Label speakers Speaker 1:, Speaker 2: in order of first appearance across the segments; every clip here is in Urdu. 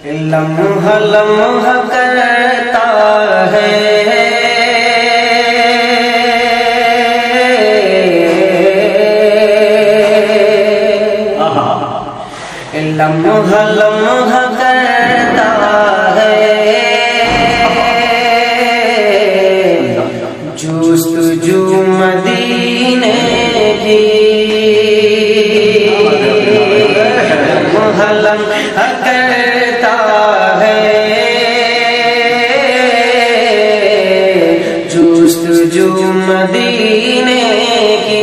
Speaker 1: لمحہ لمحہ کرتا ہے لمحہ لمحہ کرتا ہے جستجو مدینے کی لمحہ لمحہ کرتا ہے جستجو مدینے کی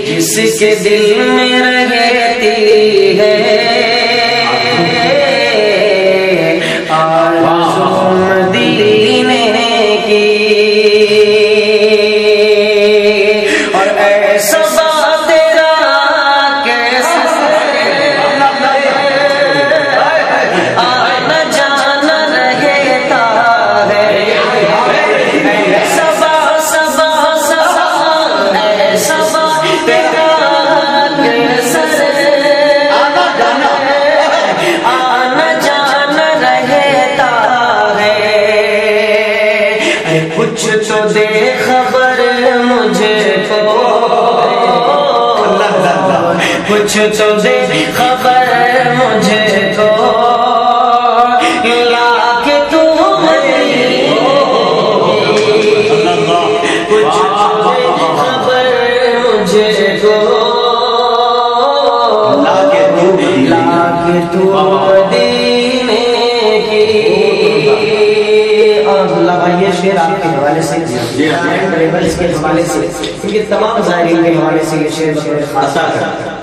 Speaker 1: جس کے دل میں رہتی ہے آرزو مدینے کی اور ایسا تیرا کیسا آنا جانا رہتا ہے سبا سبا سبا ایسا تیرا کچھ تو دے خبر مجھے کو کچھ تو دے خبر مجھے کو لا کے تو کچھ تو دے خبر مجھے کو لا کے تو مدینے کی یہ شعر آپ کے حوالے سے ٹریولز کے حوالے سے کیونکہ تمام ظاہرین کے حوالے سے یہ شعر خاص کرتا ہے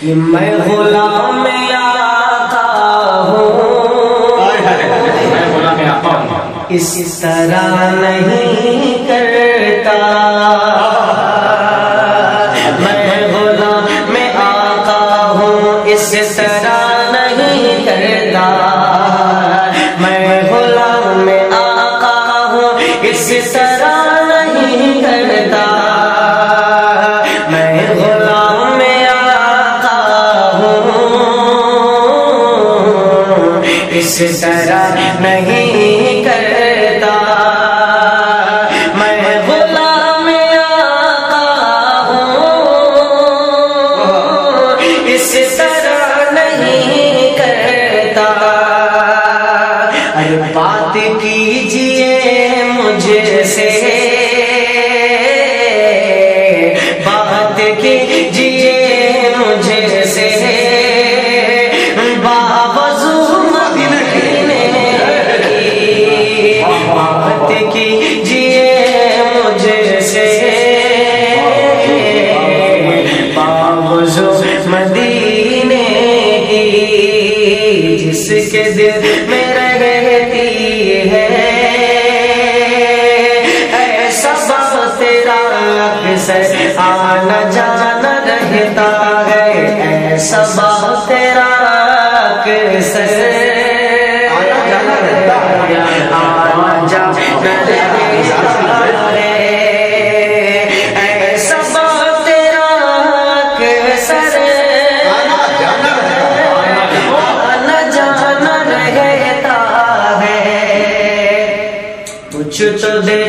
Speaker 1: کہ میں غلام آقا ہوں اس طرح نہیں کرتا میں غلام آقا ہوں اس طرح نہیں کرتا میں غلام اس طرح نہیں کرتا میں غلام آقا ہوں اس طرح نہیں کرتا میں غلام آقا ہوں اس طرح نہیں کرتا ارے بات کیجئے مجھے سے بات کیجئے مجھے سے باوضو مدینے کی بات کیجئے مجھے سے باوضو مدینے کی جس کے دل میں رہتی ہے آنا جانا رہتا ہے ایسا بات تیرا کیسے آنا جانا رہتا ہے ایسا بات تیرا کیسے آنا جانا رہتا ہے کچھ تو دے